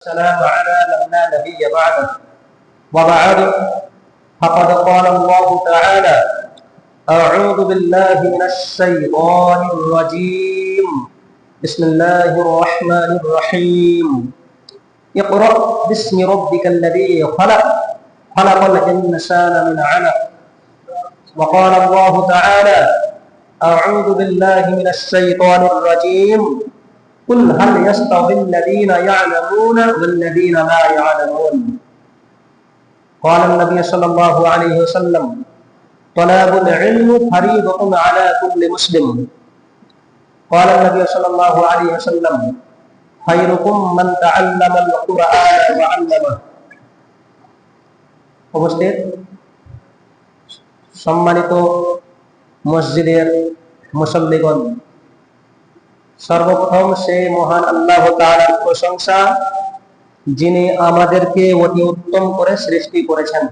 السلام على من لا نبي بعده وبعد فقد قال الله تعالى أعوذ بالله من الشيطان الرجيم بسم الله الرحمن الرحيم اقرأ باسم ربك الذي خلق خلق الإنسان من علق وقال الله تعالى أعوذ بالله من الشيطان الرجيم قل هل يستوي الذين يعلمون والذين لا يعلمون قال النبي صلى الله عليه وسلم طلب العلم فريضة على كل مسلم قال النبي صلى الله عليه وسلم خيركم من تعلم القرآن وعلمه উপস্থিত সম্মানিত মসজিদের মুসল্লিগণ, সর্বপ্রথম সেই মহান আল্লাহ তাআলার প্রশংসা যিনি আমাদেরকে অতি উত্তম করে সৃষ্টি করেছেন।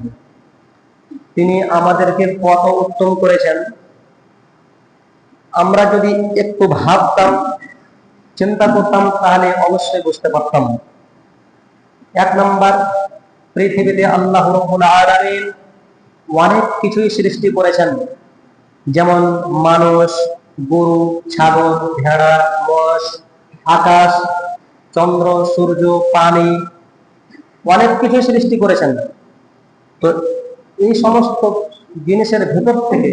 তিনি আমাদেরকে কত উত্তম করেছেন আমরা যদি একটু ভাবতাম, চিন্তা করতাম, তাহলে অবশ্যই বুঝতে পারতাম। এক নম্বর, পৃথিবীতে আল্লাহ রাব্বুল আলামিন অনেক কিছুই সৃষ্টি করেছেন, যেমন মানুষ, গরু, ছাগল, ভেড়া, মোষ, আকাশ, চন্দ্র, সূর্য, পানি, অনেক কিছু সৃষ্টি করেছেন। তো এই সমস্ত জিনিসের ভেতর থেকে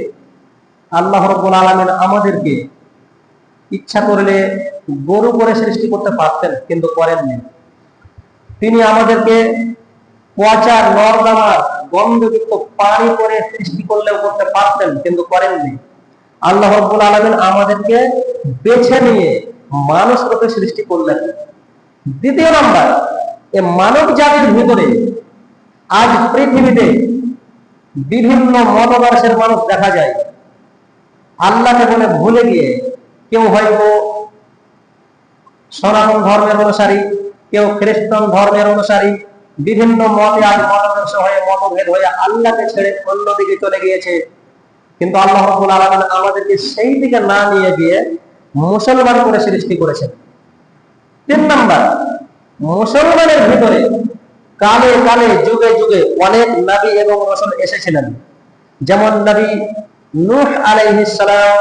আল্লাহ রাব্বুল আলামিন আমাদেরকে ইচ্ছা করলে গরু করে সৃষ্টি করতে পারতেন, কিন্তু করেননি। তিনি আমাদেরকে পচা নর্দমা গন্ধযুক্ত পানি করে সৃষ্টি করলেও করতে পারতেন, কিন্তু করেননি। আল্লাহ রাব্বুল আলামিন আমাদেরকে বেছে নিয়ে মানুষ রূপে সৃষ্টি করলেন। দ্বিতীয় নাম্বার, এই মানব জাতির ভিতরে আজ পৃথিবীতে বিভিন্ন মতাদর্শের মানুষ দেখা যায়। আল্লাহকে বলে ভুলে গিয়ে কেউ হয়তো সনাতন ধর্মের অনুসারী, কেউ খ্রিস্টান ধর্মের অনুসারী, বিভিন্ন মতে আজ মতাদর্শ হয়ে মতভেদ হয়ে আল্লাহকে ছেড়ে অন্যদিকে চলে গিয়েছে। কিন্তু আল্লাহ রাব্বুল আলামিন আমাদেরকে সেই দিকে না নিয়ে গিয়ে মুসলমান করে সৃষ্টি করেছেন। তিন নাম্বার, মুসলমানের ভিতরে কালে কালে যুগে যুগে অনেক নবী এবং রাসূল এসেছিলেন, যেমন নবী নূহ আলাইহিস সালাম,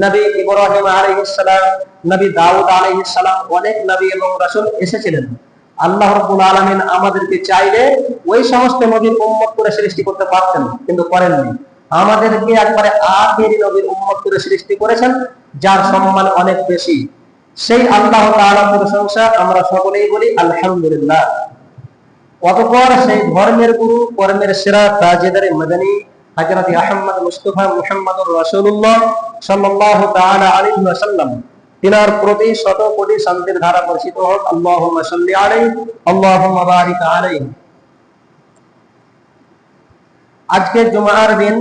নবী ইব্রাহিম আলাইহিস সালাম, নবী দাউদ আলাইহিস সালাম, অনেক নবী এবং রাসূল এসেছিলেন। আল্লাহ রাব্বুল আলামিন আমাদেরকে চাইলে ওই সমস্ত নবীর উম্মত করে সৃষ্টি করতে পারতেন, কিন্তু করেননি। আমাদেরকে একবারে আখেরি নবীর উম্মত করে সৃষ্টি করেছেন, যার সম্মান অনেক বেশি। সেই আল্লাহ তাআলার প্রশংসা আমরা সকলেই বলি আলহামদুলিল্লাহ। অতঃপর সেই ধর্মের গুরু, কর্মের সেরা, তাজেদারে মদনী হযরত আহমদ মুস্তাফা মুহাম্মদুর রাসূলুল্লাহ সাল্লাল্লাহু তাআলা আলাইহি ওয়াসাল্লাম, তিনার প্রতি শত কোটি শান্তির ধারা বর্ষিত হোক। আল্লাহুম্মা সাল্লি আলাইহি আল্লাহুম্মা বারিক আলাইহি। আজকে জুমার দিন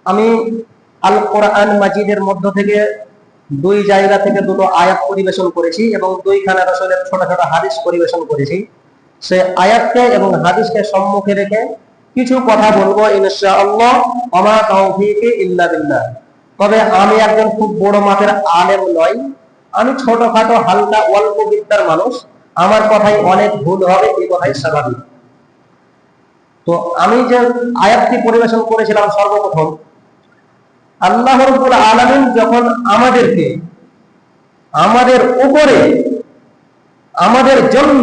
আমি আল কোরআন মাজিদের মধ্য থেকে দুই জায়গা থেকে দুটো আয়াত পরিবেশন করেছি এবং দুইখানা রাসূলের ছোট ছোট হাদিস পরিবেশন করেছি। সে আয়াতকে এবং হাদিসকে সম্মুখে রেখে কিছু কথা বলবো ইনশাআল্লাহ। ওমা তাওফীকি ইল্লা বিল্লাহ। তবে আমি একজন খুব বড় মাপের আলেম নই, আমি ছোটখাটো হালকা অল্প বিদ্যার মানুষ। আমার কথাই অনেক ভুল হবে, এই কথাই স্বাভাবিক। তো আমি যে আয়াতটি পরিবেশন করেছিলাম, সর্বপ্রথম আল্লাহ রাব্বুল আলামিন যখন আমাদেরকে, আমাদের উপরে, আমাদের জন্য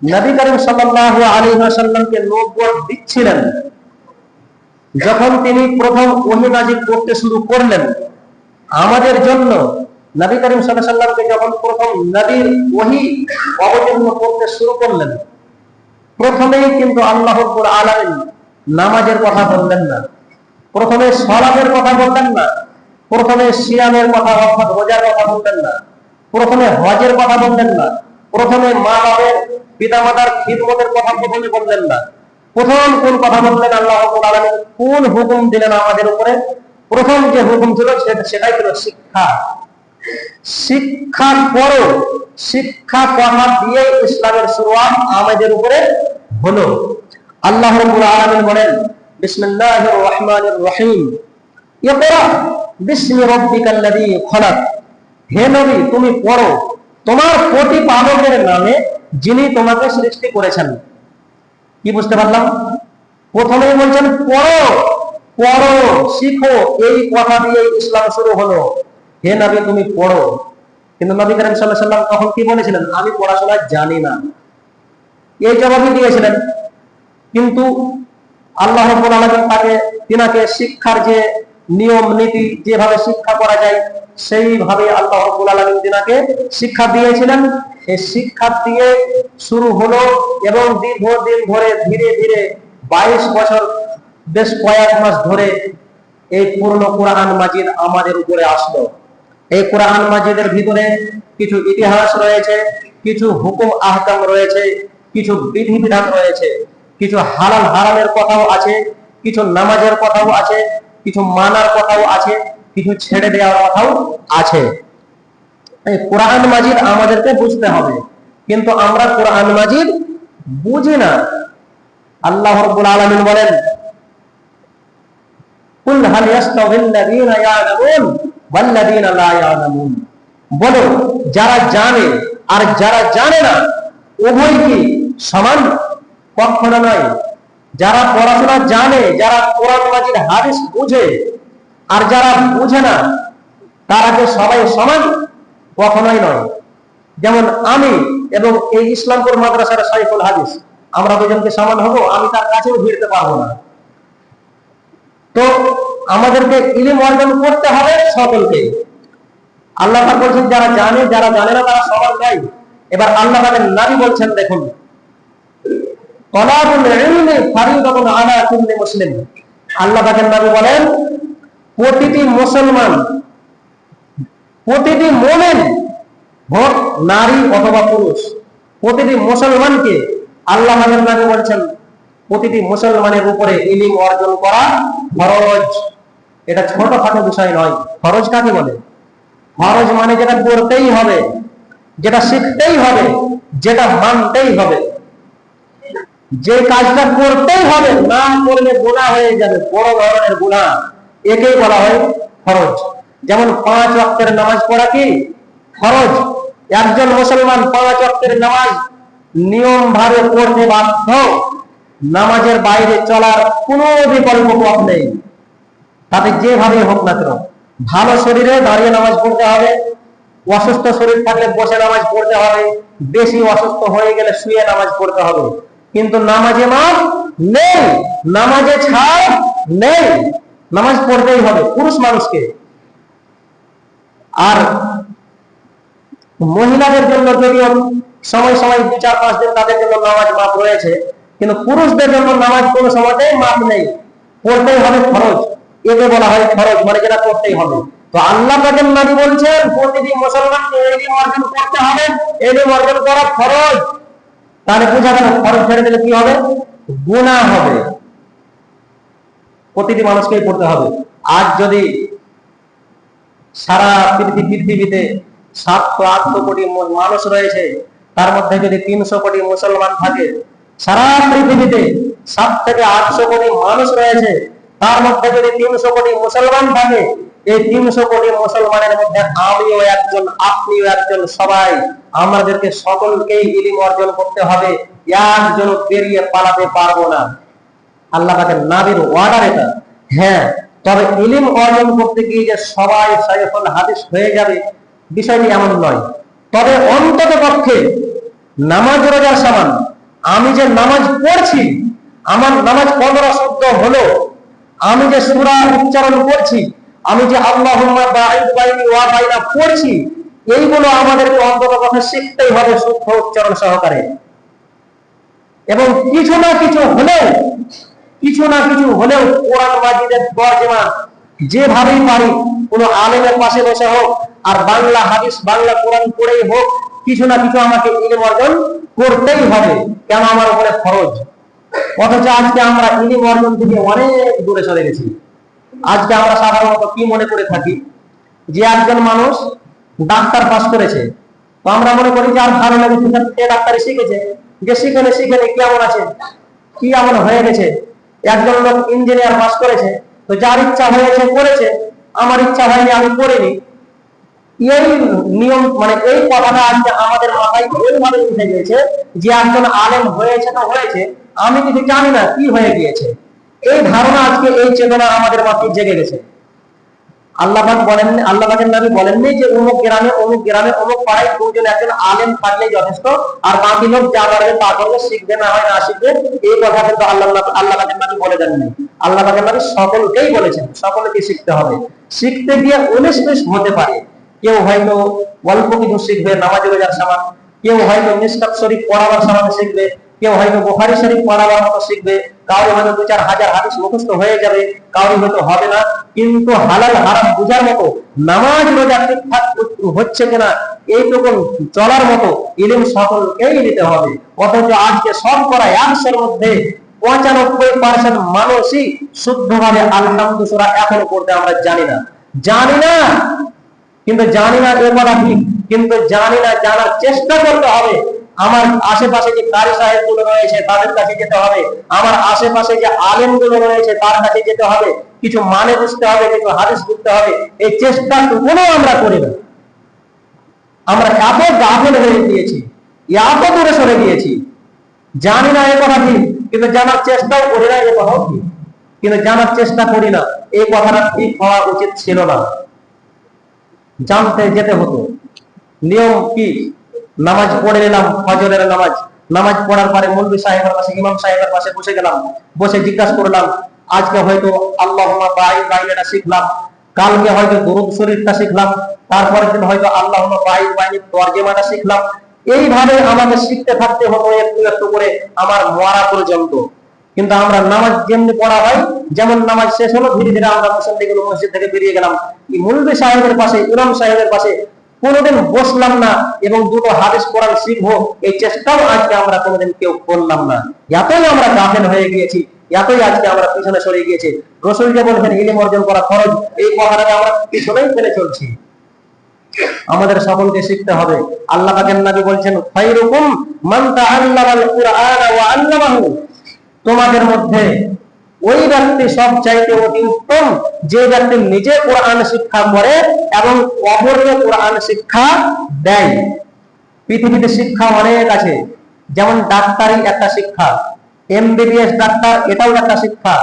নবী করিম সাল্লাল্লাহু আলাইহি ওয়াসাল্লামকে নবুয়ত দিচ্ছিলেন, যখন তিনি প্রথম ওহী নাযিল করতে শুরু করলেন আমাদের জন্য, নবী করিম সাল্লাল্লাহু আলাইহি ওয়াসাল্লামকে যখন প্রথম নবীর ওহী অবতীর্ণ করতে শুরু করলেন, প্রথমেই কিন্তু আল্লাহ রাব্বুল আলামিন নামাজের কথা বললেন না, প্রথমে সালাতের কথা বললেন না, প্রথমে সিয়ামের কথা অর্থাৎ রোজার কথা বললেন না, প্রথমে হজের কথা বললেন না, প্রথমে মা বাবার পিতামাতার খিদমতের কথা প্রথমে বললেন না। প্রথম কোন কথা বললেন আল্লাহ রাব্বুল আলামিন, কোন হুকুম দিলেন আমাদের উপরে? প্রথম যে হুকুম ছিল সেটাই ছিল শিক্ষা। শিক্ষা করো, শিক্ষা কথা দিয়ে ইসলামের শুরুয়াত আমাদের উপরে হলো। আল্লাহ রাব্বুল আলামিন বলেন বিসমিল্লাহির রহমানির রহিম ইকরা বিসমি রাব্বিকাল্লাযী খলাক। হে নবী, তুমি পড়ো তোমার প্রতিপালকের নামে যিনি তোমাকে সৃষ্টি করেছেন। কি বুঝতে পারলাম? প্রথমেই বলছেন পড়ো, পড়ো, শিখো, এই কথা দিয়ে ইসলাম শুরু হলো। হে নবী তুমি পড়ো। কিন্তু নবী করিম সাল্লাল্লাহু আলাইহি ওয়াসাল্লাম তখন কি বলেছিলেন? আমি পড়াশোনা জানি না, এই জবাবই দিয়েছিলেন। কিন্তু আল্লাহ রাব্বুল আলামিন তিনাকে শিক্ষার যে নিয়ম নীতি, যেভাবে শিক্ষা করা যায় সেইভাবে আল্লাহ রাব্বুল আলামিন তিনাকে শিক্ষা দিয়েছিলেন। এই শিক্ষা দিয়ে শুরু হলো এবং দীর্ঘদিন ধরে ধীরে ধীরে 22 বছর বেশ কয়েক মাস ধরে এই পূর্ণ কোরআন মাজিদ আমাদের উপরে আসলো। এই কোরআন মাজিদের ভিতরে কিছু ইতিহাস রয়েছে, কিছু হুকুম আহকাম রয়েছে, কিছু বিধিবিধান রয়েছে, কিছু হালাল হারামের কথাও আছে, কিছু নামাজের কথাও আছে, কিছু মানার কথাও আছে, কিছু ছেড়ে দেওয়ার কথাও আছে। এই কোরআন মাজিদ আমাদেরকে বুঝতে হবে, কিন্তু আমরা কোরআন মাজিদ বুঝি না। আল্লাহ রাব্বুল আলামিন বলেন, কুল হাল ইয়াস্তাউযিল্লাযীনা ইয়ালামুন ওয়াল্লাযীনা লা ইয়ালামুন, বলো যারা জানে আর যারা জানে না উভয় কি সমান? কখনো নয়। যারা পড়াশোনা জানে, যারা কোরআন মাজিদ হাদিস বুঝে, আর যারা বুঝে না, তারা যে সবাই সমান? কখনোই নয়। যেমন আমি এবং এই ইসলামপুর মাদ্রাসার শাইখুল হাদিস, আমরা দুজনকে সমান হব? আমি তার কাছেও ভিড়তে পারবো না। তো আমাদেরকে ইলম অর্জন করতে হবে সকলকে। আল্লাহ পাক বলছেন যারা জানে, যারা জানে না তারা সমান নয়। এবার আল্লাহ পাকের নবী বলছেন, দেখুন, তলাবুল ইলমি ফারিদাতুন আলা কুল্লি মুসলিম। আল্লাহ পাকের নবী বলেন প্রতিটি মুসলমান, প্রতিটি মুমিন, হোক নারী অথবা পুরুষ, প্রতিটি মুসলমানকে আল্লাহ পাকের নবী বলছেন প্রতিটি মুসলমানের উপরে ইলম অর্জন করা ফরজ। এটা ছোটখাটো বিষয় নয়। ফরজ কাকে বলে? ফরজ মানে যেটা করতেই হবে, যেটা শিখতেই হবে, যেটা মানতেই হবে, যে কাজটা করতেই হবে, না করলে গুনাহ হয়ে যাবে, বড় ধরনের গুনাহ, একেই বলা হয় ফরজ। যেমন 5 ওয়াক্তের নামাজ পড়া কি ফরজ? একজন মুসলমান 5 ওয়াক্তের নামাজ নিয়ম ভাবে পড়তে বাধ্য। নামাজের বাইরে চলার কোনো বিকল্প পথ নেই, তাতে যেভাবে হোক না কেন। ভালো শরীরে দাঁড়িয়ে নামাজ পড়তে হবে, অসুস্থ শরীর থাকলে বসে নামাজ পড়তে হবে, বেশি অসুস্থ হয়ে গেলে শুয়ে নামাজ পড়তে হবে। কিন্তু নামাজে মাপ নেই, নামাজে ছাড় নেই, নামাজ পড়তেই হবে পুরুষ মানুষকে। আর মহিলাদের জন্য যদিও সময় সময় 2-4-5 দিন তাদের জন্য নামাজ মাপ রয়েছে, কিন্তু পুরুষদের জন্য নামাজ কোনো সময়তেই মাপ নেই, পড়তেই হবে ফরজ। একে বলা হয় ফরজ, মানে যেটা করতেই হবে। তো আল্লাহ পাকের নবী বলছেন প্রতিটি মুসলমানকে ইলম অর্জন করতে হবে, ইলম অর্জন করা ফরজ। তাহলে বোঝা গেল ফরজ ছেড়ে দিলে কি হবে? গুনাহ হবে। প্রতিটি মানুষকেই পড়তে হবে। আজ যদি সারা পৃথিবীতে 700-800 কোটি মানুষ রয়েছে, তার মধ্যে যদি 300 কোটি মুসলমান থাকে, সারা পৃথিবীতে 7 থেকে 800 কোটি মানুষ রয়েছে, তার মধ্যে যদি 300 কোটি মুসলমান থাকে, এই 300 কোটি মুসলমানের মধ্যে আমিও একজন, আপনিও একজন, সবাই আমাদেরকে সকলকেই ইলম অর্জন করতে হবে, একজন বেরিয়ে পালাতে পারবো না। আল্লাহ পাকের নবীর ওয়ার্ডার এটা। হ্যাঁ, তবে ইলম অর্জন করতে গিয়ে যে সবাই শাইখুল হাদিস হয়ে যাবে বিষয়টি এমন নয়। তবে অন্তত পক্ষে নামাজ রোজার সমান। আমি যে নামাজ পড়ছি, আমার নামাজ 15 শুদ্ধ হলো, আমি যে সূরা উচ্চারণ করছি, আমি যে আল্লাহুম্মা বাঈদ বাইনি ওয়া বাইনা পড়ছি, এইগুলো আমাদেরকে অন্তত পক্ষে শিখতেই হবে শুদ্ধ উচ্চারণ সহকারে। এবং কিছু না কিছু হলেও কোরআন মাজিদের তরজমা যেভাবেই পারি, কোন আলেমের পাশে বসে হোক আর বাংলা হাদিস, বাংলা কোরআন পড়েই হোক, কিছু না কিছু আমাকে ইলম অর্জন করতেই হবে, কেন আমার উপরে ফরজ। অথচ আজকে আমরা ইলম অর্জন থেকে অনেক দূরে চলে গেছি। আজকে আমরা সাধারণত কি মনে করে থাকি, যে একজন মানুষ ডাক্তার পাস করেছে, তো আমরা মনে করি যে আর ভালো লাগে, ডাক্তারি শিখেছে, যে শিখেনে কেমন আছে, কি এমন হয়ে গেছে। একজন লোক ইঞ্জিনিয়ার পাস করেছে, তো যার ইচ্ছা হয়েছে করেছে, আমার ইচ্ছা হয়নি আমি করিনি। এই নিয়ম মানে এই কথাটা আজকে আমাদের মাথায় ওইভাবে উঠে গিয়েছে যে একজন আলেম হয়েছে তো হয়েছে, আমি কিছু জানি না কি হয়ে গিয়েছে। এই ধারণা আজকে এই চেতনা আমাদের মাথায় জেগে গেছে। আল্লাহ পাক বলেন, আল্লাহ পাকের নবী বলেননি যে অমুক গ্রামে অমুক পাড়ায় দুজন একজন আলেম থাকলেই যথেষ্ট, আর বাকি লোক যা পারবে তা করবে, শিখবে না হয় না শিখবে, এই কথা কিন্তু আল্লাহ পাকের নবী বলে দেননি। আল্লাহ পাকের নবী সকলকেই বলেছেন সকলকে শিখতে হবে। শিখতে গিয়ে 19 হতে পারে, কেউ হয়তো অল্প কিছু শিখবে নামাজ রোজার সামান, কেউ হয়তো মিশকাত শরীফ পড়াবার সামান শিখবে, কেউ হয়তো বুখারী শরীফ পড়াবার মতো শিখবে, কাউরি হয়তো 2-4 হাজার হাদিস মুখস্থ হয়ে যাবে, কাউরি হয়তো হবে না। কিন্তু হালাল হারাম বুঝার মতো, নামাজ রোজা ঠিকঠাক হচ্ছে কিনা এইটুকু চলার মতো ইলম সকলকেই নিতে হবে। অথচ আজকে শতকরা 100-এর মধ্যে 95% মানুষই শুদ্ধভাবে আলহামদুলিল্লাহ সূরা এখনো পড়তে আমরা জানি না। কিন্তু জানি না এ কথা ঠিক, কিন্তু জানি না জানার চেষ্টা করতে হবে। আমার আশেপাশে যে কারি সাহেব গুলো রয়েছে তাদের কাছে যেতে হবে, আমার আশেপাশে যে আলেম গুলো রয়েছে তার কাছে যেতে হবে, কিছু মানে বুঝতে হবে, কিছু হাদিস বুঝতে হবে। এই চেষ্টাটুকুও আমরা করি না। আমরা এত গাফেল হয়ে গিয়েছি, এত দূরে সরে গিয়েছি। জানি না এ কথা ঠিক, কিন্তু জানার চেষ্টাও করি না, এ কথাও ঠিক, কিন্তু জানার চেষ্টা করি না। এই কথাটা ঠিক হওয়া উচিত ছিল না, জানতে যেতে হতো। নিয়ম কি? নামাজ পড়ে নিলাম, ফজরের নামাজ পড়ার পরে মৌলভী সাহেবের পাশে, ইমাম সাহেবের পাশে বসে গেলাম, বসে জিজ্ঞাসা করলাম, আজকে হয়তো আল্লাহুম্মা বাঈদ বাইনানা শিখলাম, কালকে হয়তো দুরূদ শরীফটা শিখলাম, তারপরের দিন হয়তো আল্লাহুম্মা বাঈদ বাইনি তরজমাটা শিখলাম। এইভাবে আমাদের শিখতে থাকতে হতো একটু একটু করে আমার মরা পর্যন্ত। কিন্তু আমরা নামাজ যেমনি পড়া হয়, যেমন নামাজ শেষ হলো ধীরে ধীরে আমরা মুসল্লিগুলো মসজিদ থেকে বেরিয়ে গেলাম, মৌলভী সাহেবের পাশে, ইমাম সাহেবের পাশে কোনোদিন বসলাম না এবং দুটো হাদিস কোরআন শিখবো এই চেষ্টাও আজকে আমরা কোনোদিন কেউ করলাম না। এতই আমরা গাফেল হয়ে গিয়েছি, এতই আজকে আমরা পিছনে সরে গিয়েছি। রাসূল যে বলেছেন ইলম অর্জন করা ফরজ, এই কথাটাকে আমরা পিছনেই ফেলে চলছি। আমাদের সকলকে শিখতে হবে। আল্লাহ পাকের নবী বলেছেন, খায়রুকুম মান তাআল্লামাল কুরআন ওয়া আল্লামাহু, তোমাদের মধ্যে ওই ব্যক্তি সবচাইতে অতি উত্তম যে ব্যক্তি নিজে কোরআন শিক্ষা করে এবং অপরকে কোরআন শিক্ষা দেয়। পৃথিবীতে শিক্ষা অনেক আছে, যেমন ডাক্তারি একটা শিক্ষা, এমবিবিএস ডাক্তার এটাও একটা শিক্ষা,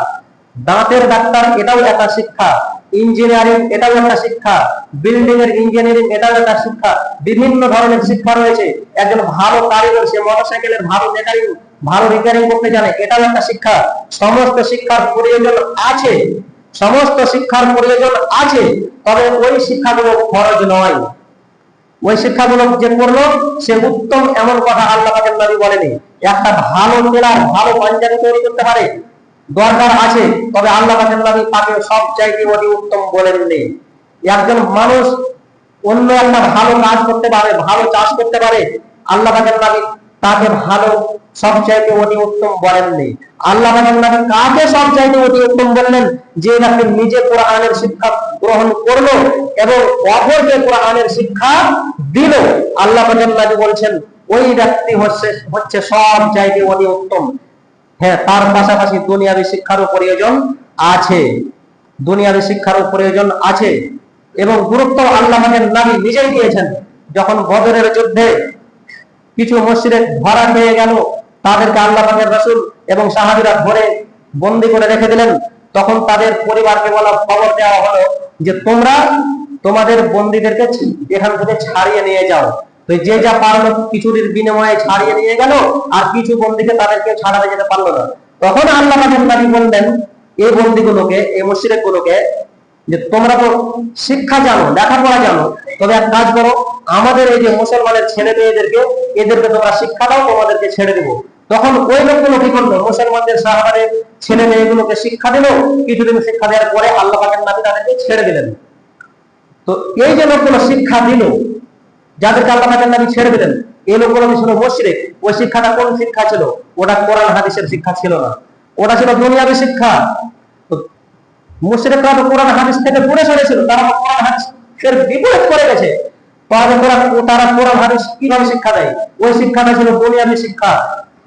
দাঁতের ডাক্তার এটাও একটা শিক্ষা, ইঞ্জিনিয়ারিং এটাও একটা শিক্ষা, বিল্ডিং এর ইঞ্জিনিয়ারিং এটাও একটা শিক্ষা। বিভিন্ন ধরনের শিক্ষা রয়েছে। একজন ভালো কারিগর, সে মোটরসাইকেলের ভালো রিপেয়ারিং করতে জানে, এটাও একটা শিক্ষা। সমস্ত শিক্ষার প্রয়োজন আছে, তবে ওই শিক্ষাগুলো ফরজ নয়। ওই শিক্ষাগুলো যে করলো সে উত্তম, এমন কথা আল্লাহ পাকের নবী বলেনি। একটা ভালো টেলার ভালো পাঞ্জাবি তৈরি করতে পারে, দরকার আছে, তবে আল্লাহ পাকের নবী তাকে সবচাইতে অতি উত্তম বলেননি। একজন মানুষ অন্য একটা ভালো কাজ করতে পারে, ভালো চাষ করতে পারে, আল্লাহ পাকের নবী তাকে ভালো সবচাইতে অতি উত্তম বলেননি। আল্লাহ পাকের নবী কাকে সবচাইতে অতি উত্তম বললেন? যে ব্যক্তি নিজে কোরআনের শিক্ষা গ্রহণ করলো এবং অপরকে কোরআনের শিক্ষা দিল। আল্লাহ পাকের নবী বলছেন ওই ব্যক্তি হচ্ছে সবচাইতে অতি উত্তম। হ্যাঁ, তার পাশাপাশি দুনিয়াবী শিক্ষারও প্রয়োজন আছে, এবং গুরুত্ব আল্লাহ পাকের নবী নিজেই দিয়েছেন। যখন বদরের যুদ্ধে কিছু মুশরিক ধরা পেয়ে গেল, তাদেরকে আল্লাহ পাকের রাসূল এবং সাহাবীরা ধরে বন্দী করে রেখে দিলেন, তখন তাদের পরিবারকে খবর দেওয়া হলো যে তোমরা তোমাদের বন্দীদেরকে এখান থেকে ছাড়িয়ে নিয়ে যাও। তো যে যা পারলো কিছুর বিনিময়ে ছাড়িয়ে নিয়ে গেল, আর কিছু বন্দীকে তাদেরকে ছাড়াতে যেতে পারলো না। তখন আল্লাহ পাকের নবী বললেন এই বন্দীগুলোকে, এই মুশরিকগুলোকে, যে তোমরা তো শিক্ষা জানো, লেখাপড়া জানো, তবে এক কাজ করো, আমাদের এই যে মুসলমানের ছেলে মেয়েদেরকে এদেরকে তোমরা শিক্ষা দাও, তোমাদেরকে ছেড়ে দেবো। তখন ওই লোকগুলো কি করলো? মুসলমানদের সাহাবাদের ছেলে মেয়েগুলোকে শিক্ষা দিল। কিছুদিন শিক্ষা দেওয়ার পরে আল্লাহ পাকের নবী তাদেরকে ছেড়ে দিলেন। তো এই যে লোকগুলো শিক্ষা দিল, যাদেরকে আল্লাহ পাকের নবী ছেড়ে দিলেন, এই লোকগুলো ছিল মুশরিক। ওই শিক্ষাটা কোন শিক্ষা ছিল? ওটা কোরআন হাদিসের শিক্ষা ছিল না, ওটা ছিল দুনিয়াবী শিক্ষা। মুশরিকরা তো কোরআন হাদিস থেকে দূরে সরেছিল, তারা কোরআন হাদিসের বিপরীত করে গেছে। তারা কোরআন হাদিস কিভাবে শিক্ষা দেয়? ওই শিক্ষাটা ছিল দুনিয়াবী শিক্ষা।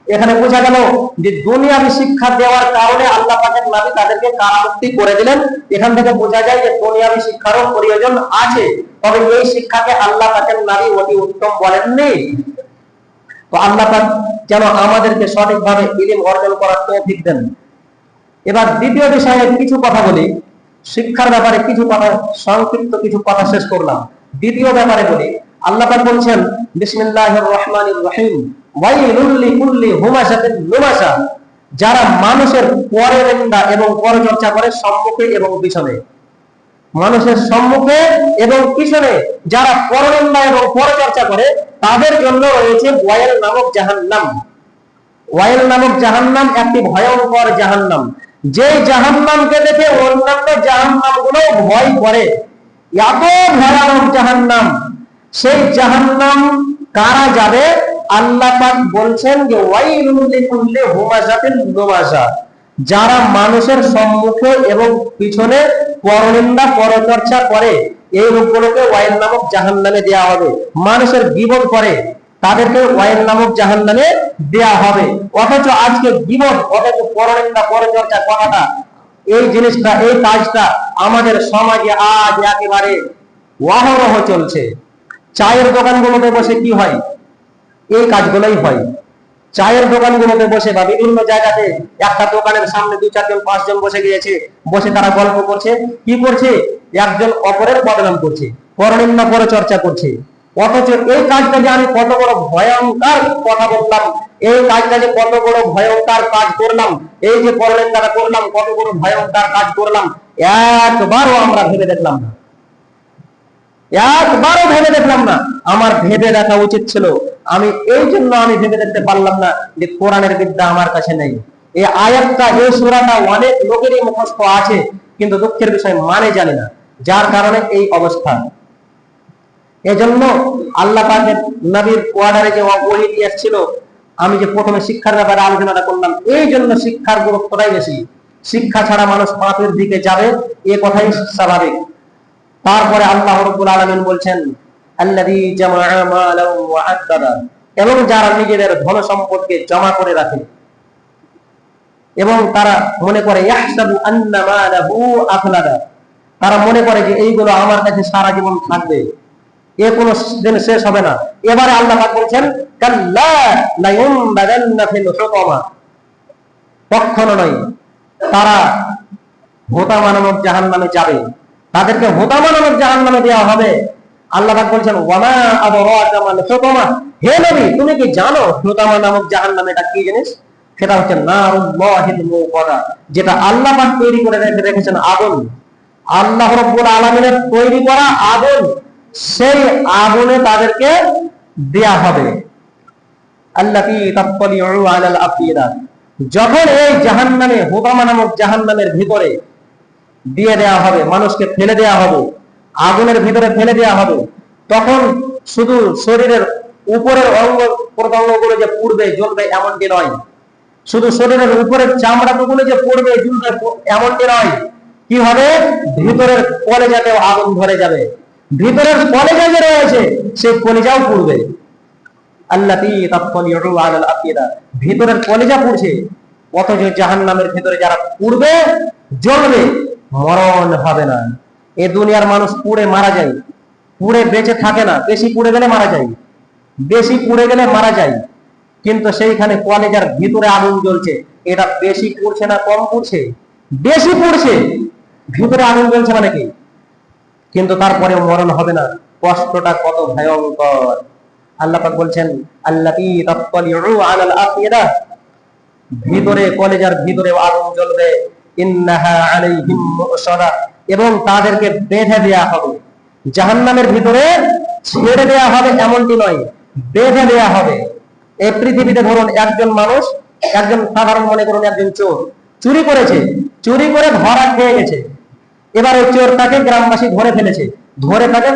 এখানে বোঝা গেল যে দুনিয়াবী শিক্ষা দেওয়ার কারণে আল্লাহ পাকের নবী তাদেরকে কারামুক্তি করে দিলেন। এখান থেকে বোঝা যায় যে দুনিয়াবী শিক্ষারও প্রয়োজন আছে, তবে এই শিক্ষাকে আল্লাহ পাকের নবী অতি উত্তম বলেননি। তো আল্লাহ পাক যেন আমাদেরকে সঠিকভাবে ইলম অর্জন করার তৌফিক দেন। এবার দ্বিতীয় বিষয়ে কিছু কথা বলি, শিক্ষার ব্যাপারে কিছু কথা, সংক্ষিপ্ত কিছু কথা শেষ করলাম। দ্বিতীয় ব্যাপারে বলি, আল্লাহ পাক বলছেন বিসমিল্লাহির রহমানির রহিম ওয়াইলুল লিকুল্লি হুমাযাতিন লুমাযা, যারা মানুষের পরনিন্দা এবং পরচর্চা করে সম্মুখে এবং পিছনে, মানুষের সম্মুখে এবং পিছনে যারা পরনিন্দা এবং পরচর্চা করে তাদের জন্য রয়েছে ওয়াইল নামক জাহান্নাম। ওয়াইল নামক জাহান্নাম একটি ভয়ঙ্কর জাহান্নাম, যে জাহান্নামকে দেখে অন্যান্য জাহান্নামগুলো ভয় করে। এত ভয়ানক জাহান্নাম, সেই জাহান্নাম কারা যাবে? আল্লাহ পাক বলছেন যে ওয়াইলুল লিকুল্লি হুমাযাতিন লুমাযা, যারা মানুষের সম্মুখে এবং পিছনে পরনিন্দা পরচর্চা করে, এই লোকগুলোকে ওয়াইল নামক জাহান্নামে দেওয়া হবে। মানুষের গীবত করে তাদেরকে ওয়াইল নামক জাহান্নামে দেওয়া হবে। অথচ আজকে গীবত, অথচ পরনিন্দা পরচর্চা করাটা, এই জিনিসটা, এই কাজটা আমাদের সমাজে আজ একেবারে অহরহ চলছে। চায়ের দোকানগুলোতে বসে কি হয়? এই কাজগুলোই হয়। চায়ের দোকানগুলোতে বসে বা বিভিন্ন জায়গাতে একটা দোকানের সামনে 2, 4 জন 5 জন বসে গিয়েছে, বসে তারা গল্প করছে। কি করছে? একজন অপরের বদনাম করছে, পরনিন্দা পরচর্চা করছে। অথচ এই কাজটা যে আমি কত বড় ভয়ঙ্কর কথা বললাম, এই কাজটা যে কত বড় ভয়ঙ্কর কাজ করলাম, এই যে পরনিন্দাটা করলাম, কত বড় ভয়ঙ্কর কাজ করলাম, একবারও আমরা ভেবে দেখলাম না। একবারও ভেবে দেখলাম না। আমার ভেবে দেখা উচিত ছিল। আমি এই জন্য আমি ভেবে দেখতে পারলাম না যে কোরআনের বিদ্যা আমার কাছে নেই। এই আয়াতটা, এই সূরাটা অনেক লোকেরই মুখস্থ আছে, কিন্তু দুঃখের বিষয় মানে জানে না, যার কারণে এই অবস্থা। এজন্য আল্লাহ পাকের নবীর ওয়ার্ডারে যে ওহী দিয়ে এসেছিল, আমি যে প্রথমে শিক্ষার ব্যাপারে আলোচনাটা করলাম, এই জন্য শিক্ষার গুরুত্বটাই বেশি। শিক্ষা ছাড়া মানুষ পাপের দিকে যাবে, এ কথাই স্বাভাবিক। তারপরে আল্লাহ রাব্বুল আলামিন বলছেন আল্লাযী জামাআ মালাও ওয়া আদ্দাদা, এবং যারা নিজেদের ধন সম্পদকে জমা করে রাখে এবং তারা মনে করে ইয়াহসাবু আন্না মালাহু আখলাদা, তারা মনে করে যে এইগুলো আমার কাছে সারা জীবন থাকবে, এ কোনো দিন শেষ হবে না। এবারে আল্লাহ পাক বলছেন কাল্লা লা ইউনবাদান্না ফিল হুতামা, কখনো নয়, তারা হুতামা নামক জাহান্নামে যাবে, তাদেরকে হুতামা নামক জাহান্নামে দেওয়া হবে। আল্লাহ পাক বলছেন ওয়ামা আদরাকা মাল হুতামা, হে নবী তুমি কি জানো হুতামা নামক জাহান্নাম এটা কি জিনিস? সেটা হচ্ছে নারুল্লাহিল মুকাদা, যেটা আল্লাহ পাক তৈরি করে রেখেছেন আগুন। আল্লাহ রাব্বুল আলামিনের তৈরি করা আগুন, সেই আগুনে তাদেরকে দেয়া হবে। আল্লাতী তাত্তালিউ আলাল আফিদা, যখন এই জাহান্নামে, হুতামা নামক জাহান্নামের ভিতরে দিয়ে দেয়া হবে, মানুষকে ফেলে দেয়া হবে, আগুনের ভিতরে ফেলে দেয়া হবে, তখন শুধু শরীরের উপরের অঙ্গ প্রত্যঙ্গগুলো যে পুড়বে জ্বলবে এমনটি নয়, শুধু শরীরের উপরের চামড়াগুলো যে পুড়বে জ্বলবে এমনটি নয়। কি হবে? ভিতরের কলেজাতেও আগুন ধরে যাবে, ভিতরের কলেজা যে রয়েছে সেই কলেজাও পুড়বে। আল্লাতী তাত্তালিউ আলাল আফিদা, ভিতরের কলেজা পুড়ছে, অথচ জাহান্নামের ভিতরে যারা পুড়বে জ্বলবে, মরণ হবে না। এই দুনিয়ার মানুষ পুড়ে মারা যায়, পুড়ে বেঁচে থাকে না, বেশি পুড়ে গেলে মারা যায়, বেশি পুড়ে গেলে মারা যায়। কিন্তু সেইখানে কলেজার ভিতরে আগুন জ্বলছে, এটা বেশি পুড়ছে না কম পুড়ছে? বেশি পুড়ছে। ভিতরে আগুন জ্বলছে মানে কি? কিন্তু তারপরেও মরণ হবে না। কষ্টটা কত ভয়ঙ্কর! আল্লাহ পাক বলছেন আল্লাতী তাত্তালিউ আলাল আফিদা, ভিতরে কলেজার ভিতরে আগুন জ্বলবে। ইন্নাহা আলাইহিম মুসাদা, এবং তাদেরকে বেঁধে দেয়া হবে। জাহান্নামের ভিতরে ছেড়ে দেয়া হবে এমনটি নয়, বেঁধে দেয়া হবে। এই পৃথিবীতে ধরুন একজন মানুষ, একজন সাধারণ মনে করুন একজন চোর চুরি করেছে, চুরি করে ধরা খেয়ে গেছে। এবার ওই চোরটাকে গ্রামবাসী ধরে ফেলেছে, ধরে তাকে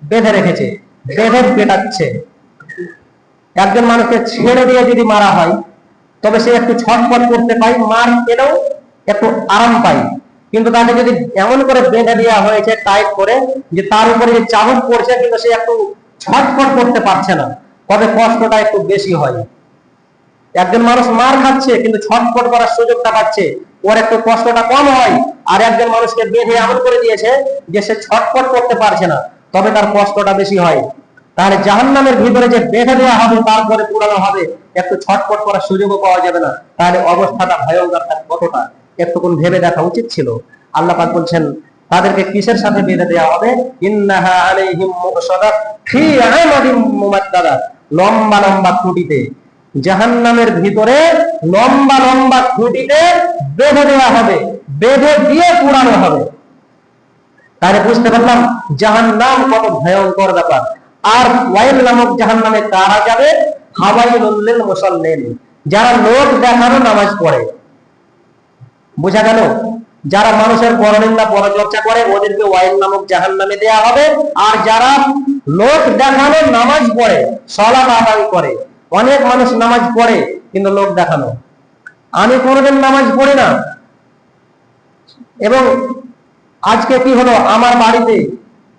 বেঁধে রেখেছে, বেঁধে পেটাচ্ছে। একজন মানুষকে ছেড়ে দিয়ে যদি মারা হয় তবে সে একটু ছটফট করতে পায়, মার পেলেও একটু আরাম পায়। কিন্তু তাকে যদি এমন করে বেঁধে দেওয়া হয়েছে টাইট করে যে তার উপরে যে চাবুক পড়ছে কিন্তু সে একটু ছটফট করতে পারছে না, তবে কষ্টটা একটু বেশি হয়। একজন মানুষ মার খাচ্ছে কিন্তু ছটফট করার সুযোগটা পাচ্ছে, ওর একটু কষ্টটা কম হয়। আর একজন মানুষকে বেঁধে এমন করে দিয়েছে যে সে ছটফট করতে পারছে না, তবে তার কষ্টটা বেশি হয়। তাহলে জাহান্নামের ভিতরে যে বেঁধে দেওয়া হবে তারপরে পুরানো হবে, একটু ছটফট করার সুযোগও পাওয়া যাবে না, তাহলে অবস্থাটা ভয়ঙ্কর থাকবে কতটা, একটুকুন ভেবে দেখা উচিত ছিল। আল্লাহ পাক বলছেন তাদেরকে কিসের সাথে বেঁধে দেওয়া হবে? ইন্নাহা আলাইহিম মুসাদা ফি আমাদিম মুমাদ্দাদা, লম্বা লম্বা খুঁটিতে, জাহান্নামের ভিতরে লম্বা লম্বা খুঁটিতে বেঁধে দেওয়া হবে, বেঁধে দিয়ে পুরানো হবে। তাহলে বুঝতে পারলাম জাহান্নাম কত ভয়ঙ্কর ব্যাপার। আর ওয়াইল নামক জাহান্নামে কারা যাবে? হাওয়াইলুল লিল মুসাল্লিন, যারা লোক দেখানো নামাজ পড়ে। বোঝা গেল? যারা মানুষের পরনিন্দা পরচর্চা করে ওদেরকে ওয়াইল নামক জাহান্নামে দেয়া হবে। আর যারা লোক দেখানো নামাজ পড়ে, সালাত আদায় করে, অনেক মানুষ নামাজ পড়ে কিন্তু লোক দেখানো। আমি কোনোদিন নামাজ পড়ি না, এবং আজকে কি হলো, আমার বাড়িতে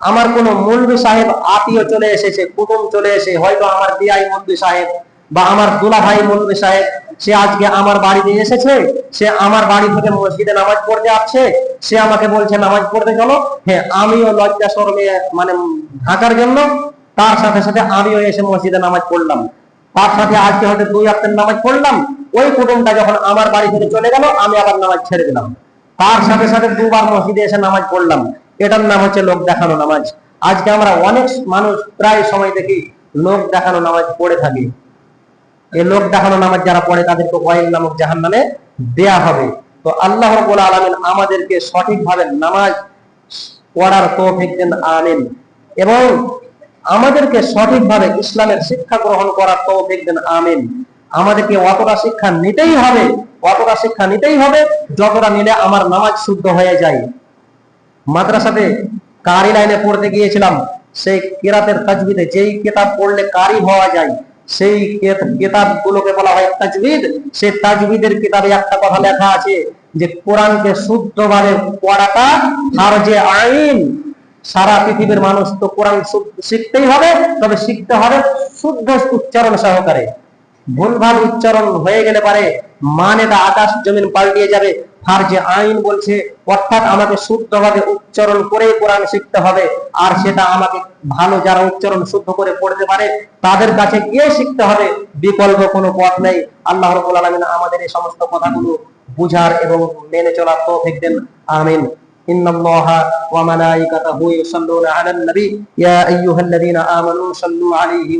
আমার কোন মৌলভী সাহেব আত্মীয় চলে এসেছে, কুটুম চলে এসে, হয়তো আমার বিআই মৌলভী সাহেব বা আমার দুলা ভাই মৌলভী সাহেব, সে আজকে আমার বাড়িতে এসেছে, সে আমার বাড়ি থেকে মসজিদে নামাজ পড়তে আসছে, সে আমাকে বলছে নামাজ পড়তে চলো। হ্যাঁ, আমিও লজ্জা শরমে মানে ঢাকার জন্য তার সাথে সাথে আমিও এসে মসজিদে নামাজ পড়লাম। তার সাথে আজকে হয়তো 2 ওয়াক্তের নামাজ পড়লাম। ওই কুটুমটা যখন আমার বাড়ি থেকে চলে গেল, আমি আবার নামাজ ছেড়ে দিলাম, তার সাথে সাথে 2 বার মসজিদে এসে নামাজ পড়লাম। এটার নাম হচ্ছে লোক দেখানো নামাজ। আজকে আমরা অনেক মানুষ প্রায় সময় দেখি লোক দেখানো নামাজ পড়ে থাকি। এই লোক দেখানো নামাজ যারা পড়ে তাদেরকে ওয়াইল নামক জাহান্নামে দেয়া হবে। তো আল্লাহ রাব্বুল আলামিন আমাদেরকে সঠিকভাবে নামাজ পড়ার তৌফিক দেন, আমিন। এবং আমাদেরকে সঠিকভাবে ইসলামের শিক্ষা গ্রহণ করার তৌফিক দেন, আমিন। আমাদেরকে অতটা শিক্ষা নিতেই হবে, অতটা শিক্ষা নিতেই হবে যতটা নিলে আমার নামাজ শুদ্ধ হয়ে যায়। মাদ্রাসাতে কারি লাইনে পড়তে গিয়েছিলাম, সেই কিরাতের তাজবিদে যেই কিতাব পড়লে কারি হওয়া যায় সেই কিতাবগুলোকে বলা হয় তাজবিদ। সেই তাজবিদের কিতাবে একটা কথা লেখা আছে যে কোরআনকে শুদ্ধভাবে পড়াটা ফরজে আইন। সারা পৃথিবীর মানুষ তো কোরআন শিখতেই হবে, তবে শিখতে হবে শুদ্ধ উচ্চারণ সহকারে। ভুলভাল উচ্চারণ হয়ে গেলে পারে মানেটা আকাশ জমিন পাল্টিয়ে যাবে। ফরজে আইন বলছে অর্থাৎ আমাকে শুদ্ধভাবে উচ্চারণ করে কোরআন শিখতে হবে, আর সেটা আমাকে ভালো যারা উচ্চারণ শুদ্ধ করে পড়তে পারে তাদের কাছে গিয়ে শিখতে হবে, বিকল্প কোনো পথ নেই। আল্লাহ রাব্বুল আলামিন আমাদের এই সমস্ত কথাগুলো বুঝার এবং মেনে চলার তৌফিক দেন, আমিন। ইন্নাল্লাহা ওয়া মালাইকাতাহু ইউসাল্লুনা আলান নবী ইয়া আইয়ুহাল্লাযীনা আমানু সাল্লু আলাইহি